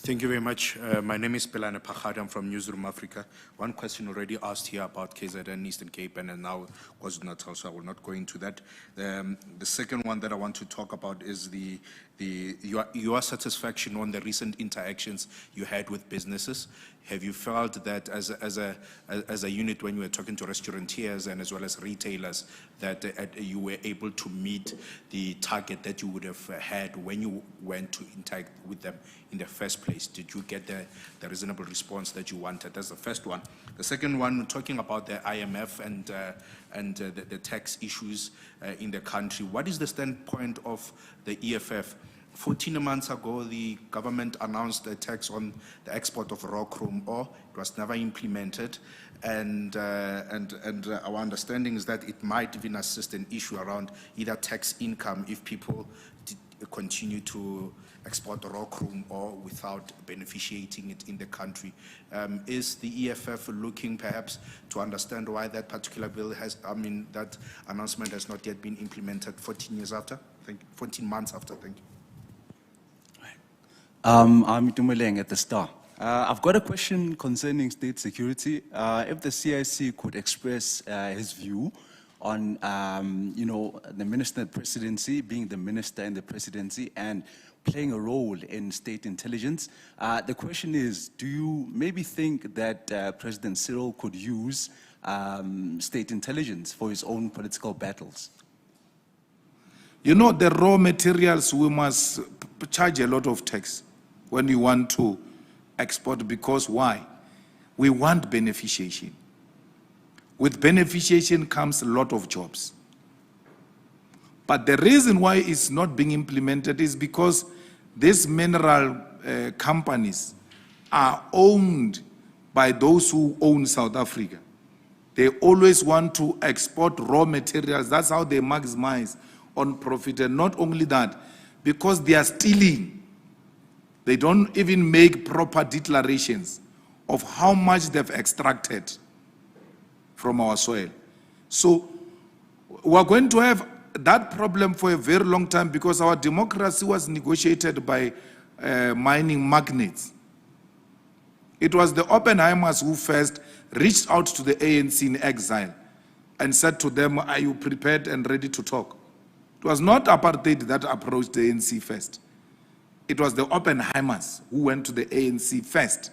Thank you very much. My name is Pelane Pachad. I'm from Newsroom Africa. One question already asked here about KZN, Eastern Cape, and now KwaZulu-Natal, so I will not go into that. The second one that I want to talk about is your satisfaction on the recent interactions you had with businesses. Have you felt that as a unit, when you were talking to restaurateurs and as well as retailers, that you were able to meet the target that you would have had when you went to interact with them in the first place? Did you get the reasonable response that you wanted? That's the first one. The second one, talking about the IMF and the tax issues in the country. What is the standpoint of the EFF? 14 months ago, the government announced a tax on the export of raw chrome ore. It was never implemented, and our understanding is that it might even assist an issue around either tax income if people continue to export raw chrome ore without beneficiating it in the country. Is the EFF looking perhaps to understand why that particular bill that announcement has not yet been implemented 14 years after? 14 months after, thank you. I'm Tumeleng at the Star. I've got a question concerning state security. If the CIC could express his view on, the minister in the presidency, being the minister in the presidency and playing a role in state intelligence. The question is, do you maybe think that President Cyril could use state intelligence for his own political battles? You know, the raw materials, we must charge a lot of tax when we want to export, because why? We want beneficiation. With beneficiation comes a lot of jobs. But the reason why it's not being implemented is because these mineral companies are owned by those who own South Africa. They always want to export raw materials. That's how they maximize on profit. And not only that, because they are stealing. They don't even make proper declarations of how much they've extracted from our soil. So we're going to have that problem for a very long time, because our democracy was negotiated by mining magnates. It was the Oppenheimers who first reached out to the ANC in exile and said to them, are you prepared and ready to talk? It was not apartheid that approached the ANC first. It was the Oppenheimers who went to the ANC first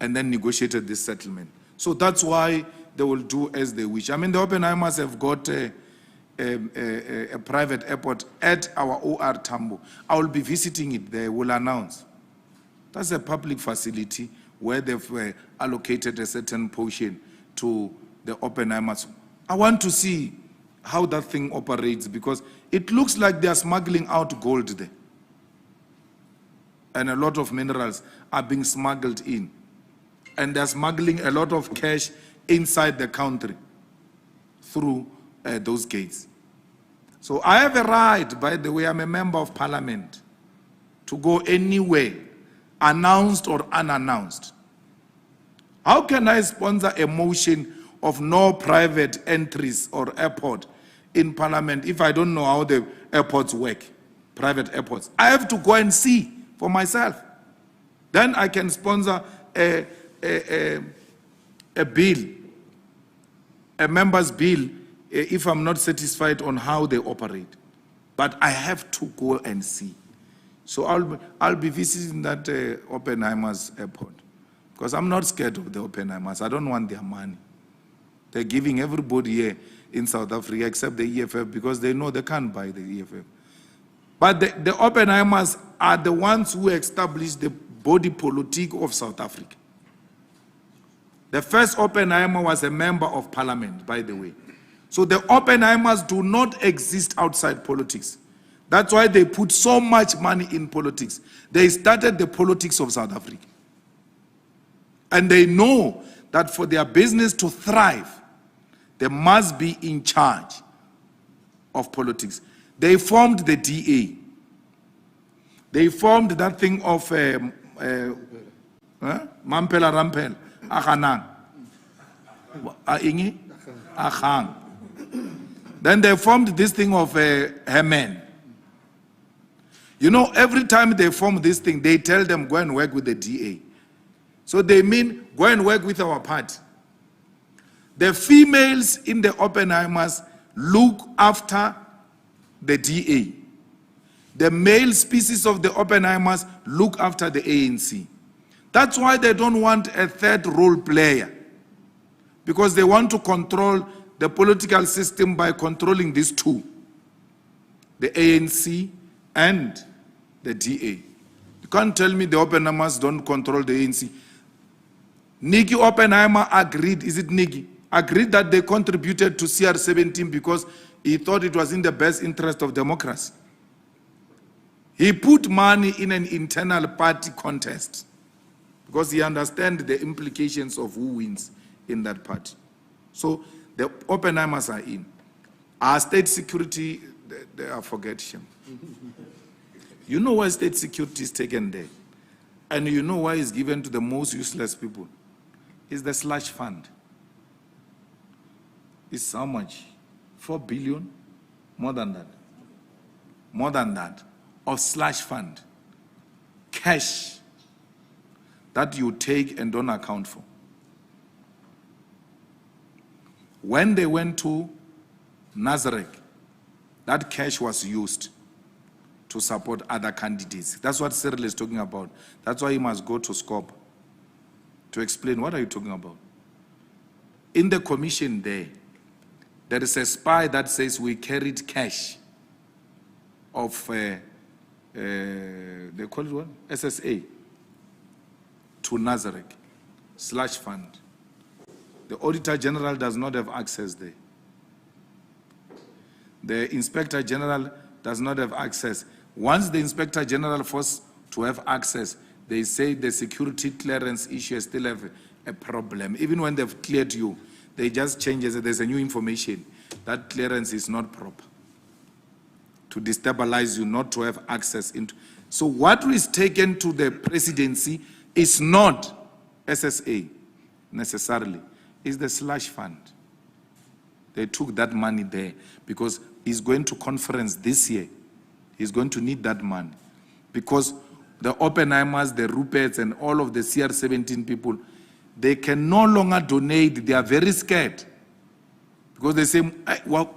and then negotiated this settlement. So that's why they will do as they wish. I mean, the Oppenheimers have got a private airport at our OR Tambo. I will be visiting it. They will announce. That's a public facility where they've allocated a certain portion to the Oppenheimers. I want to see how that thing operates, because it looks like they are smuggling out gold there. And a lot of minerals are being smuggled in. And they're smuggling a lot of cash inside the country through those gates. So I have a right, by the way, I'm a member of parliament, to go anywhere, announced or unannounced. How can I sponsor a motion of no private entries or airport in parliament if I don't know how the airports work, private airports? I have to go and see for myself. Then I can sponsor a bill, a member's bill, if I'm not satisfied on how they operate. But I have to go and see. So I'll be visiting that Oppenheimer's airport, because I'm not scared of the Oppenheimers. I don't want their money. They're giving everybody here in South Africa except the EFF, because they know they can't buy the EFF. But the Oppenheimers are the ones who established the body politic of South Africa. The first Oppenheimer was a member of parliament, by the way. So the Oppenheimers do not exist outside politics. That's why they put so much money in politics. They started the politics of South Africa. And they know that for their business to thrive, they must be in charge of politics. They formed the DA. They formed that thing of Mampela Rampel, Akhanang. Ingi? Akhang. Then they formed this thing of Hemen. You know, every time they form this thing, they tell them, go and work with the DA. So they mean, go and work with our party. The females in the Oppenheimers look after the DA. The male species of the Oppenheimers look after the ANC. That's why they don't want a third role player, because they want to control the political system by controlling these two, the ANC and the DA. You can't tell me the Oppenheimers don't control the ANC. Nikki Oppenheimer agreed, is it Nikki? Agreed that they contributed to CR17 because he thought it was in the best interest of democracy. He put money in an internal party contest because he understands the implications of who wins in that party. So the Oppenheimers are in. Our state security, they are forget him. You know why state security is taken there? And you know why it's given to the most useless people? It's the slush fund. It's how much? 4 billion? More than that. More than that. Of slush fund. Cash that you take and don't account for. When they went to Nazareth, that cash was used to support other candidates. That's what Cyril is talking about. That's why he must go to SCOP to explain what are you talking about. In the commission there is a spy that says we carried cash of, they call it what? SSA to Nazareth, slush fund. The Auditor General does not have access there. The Inspector General does not have access. Once the Inspector General forced to have access, they say the security clearance issue still have a problem. Even when they've cleared you, they just change it. There's a new information. That clearance is not proper. To destabilize you, not to have access into. So what is taken to the presidency is not SSA necessarily. It's the slush fund. They took that money there because he's going to conference this year. He's going to need that money because the Oppenheimers, the Ruperts, and all of the CR17 people, they can no longer donate. They are very scared because they say, well,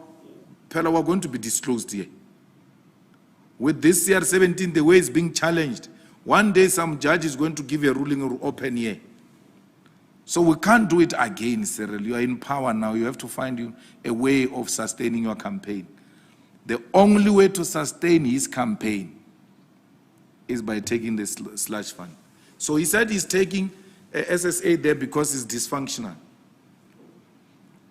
Pella, we're going to be disclosed here. With this CR17, the way it's being challenged, one day some judge is going to give a ruling or open here. So we can't do it again, Cyril. You are in power now. You have to find a way of sustaining your campaign. The only way to sustain his campaign is by taking the slush fund. So he said he's taking SSA there because it's dysfunctional.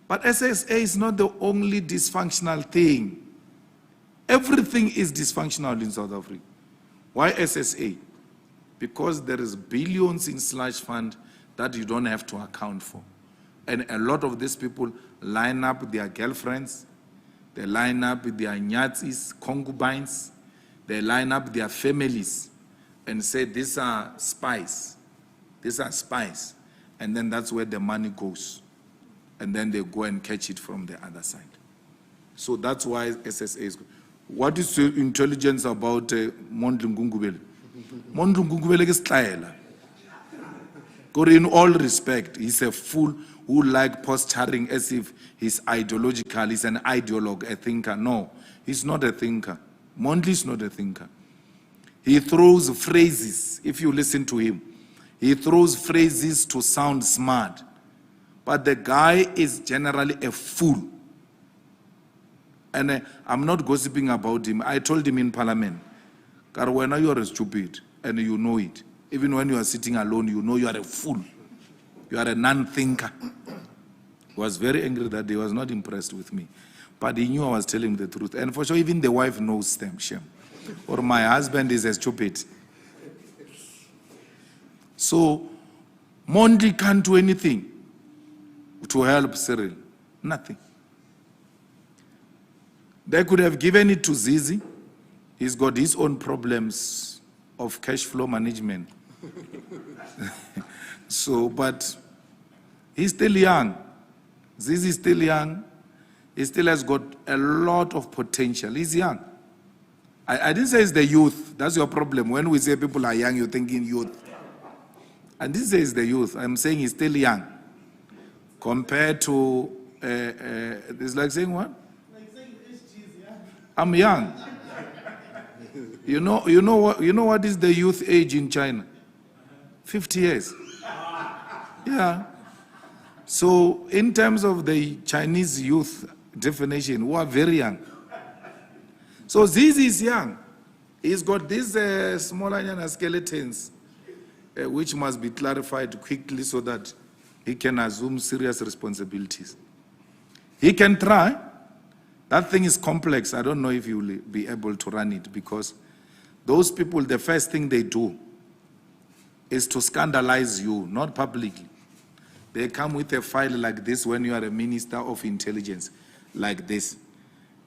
But SSA is not the only dysfunctional thing. Everything is dysfunctional in South Africa. Why SSA? Because there is billions in slush fund that you don't have to account for. And a lot of these people line up with their girlfriends, they line up with their nyatzis, concubines, they line up their families and say, these are spies. These are spies. And then that's where the money goes. And then they go and catch it from the other side. So that's why SSA is. What is your intelligence about Mondli Gungubele? Mondli Gungubele is Tlaela. In all respect, he's a fool who like posturing as if he's ideological, he's an ideologue, a thinker. No, he's not a thinker. Mondli is not a thinker. He throws phrases, if you listen to him, he throws phrases to sound smart. But the guy is generally a fool. And I'm not gossiping about him. I told him in Parliament, Karwena, you are stupid, and you know it. Even when you are sitting alone, you know you are a fool. You are a non-thinker. He was very angry that he was not impressed with me. But he knew I was telling the truth. And for sure, even the wife knows them, shame. Or my husband is a stupid. So, Mondli can't do anything to help Cyril. Nothing. They could have given it to Zizi. He's got his own problems of cash flow management. So, but he's still young. Zizi is still young. He still has got a lot of potential. He's young. I didn't say it's the youth. That's your problem. When we say people are young, you're thinking youth. I didn't say it's the youth. I'm saying he's still young. Compared to, it's like saying what? Like saying I'm young. You know what is the youth age in China? 50 years. Yeah. So in terms of the Chinese youth definition, we are very young. So Zizi is young. He's got these smaller skeletons, which must be clarified quickly so that he can assume serious responsibilities. He can try. That thing is complex. I don't know if he will be able to run it, because those people, the first thing they do is to scandalize you, not publicly. They come with a file like this when you are a minister of intelligence, like this.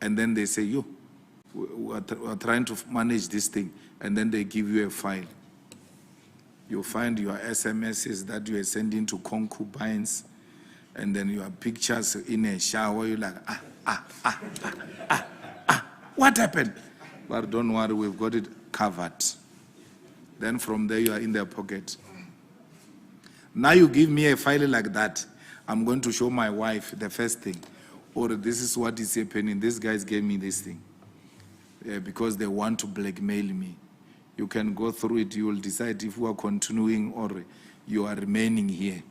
And then they say, we are trying to manage this thing. And then they give you a file. You find your SMSs that you are sending to concubines, and then your pictures in a shower. You're like, what happened? But don't worry, we've got it covered. Then from there, you are in their pocket. Now you give me a file like that, I'm going to show my wife the first thing. Or this is what is happening. These guys gave me this thing. Because they want to blackmail me. You can go through it. You will decide if you are continuing or you are remaining here.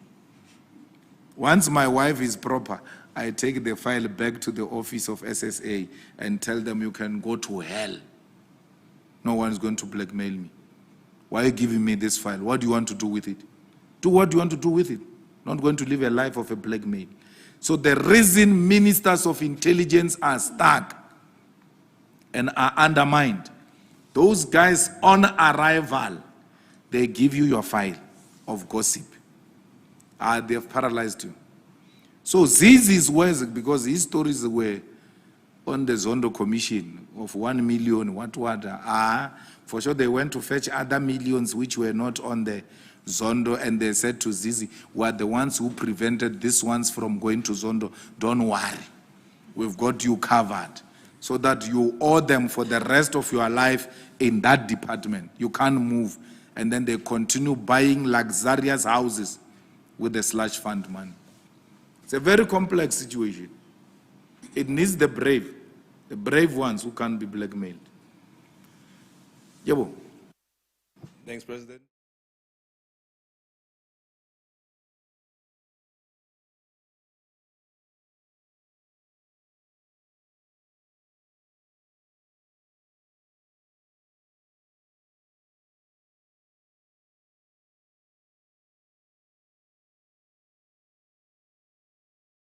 Once my wife is proper, I take the file back to the office of SSA and tell them you can go to hell. No one is going to blackmail me. Why are you giving me this file? What do you want to do with it? Do what you want to do with it. Not going to live a life of a blackmail. So the reason ministers of intelligence are stuck and are undermined, those guys on arrival, they give you your file of gossip. They have paralyzed you. So Zizi's words, because his stories were on the Zondo Commission of 1 million, for sure they went to fetch other millions which were not on the Zondo, and they said to Zizi, we are the ones who prevented these ones from going to Zondo. Don't worry, we've got you covered, so that you owe them for the rest of your life in that department. You can't move. And then they continue buying luxurious houses with the slush fund money. It's a very complex situation. It needs the brave ones who can't be blackmailed. Yabo. Thanks, President.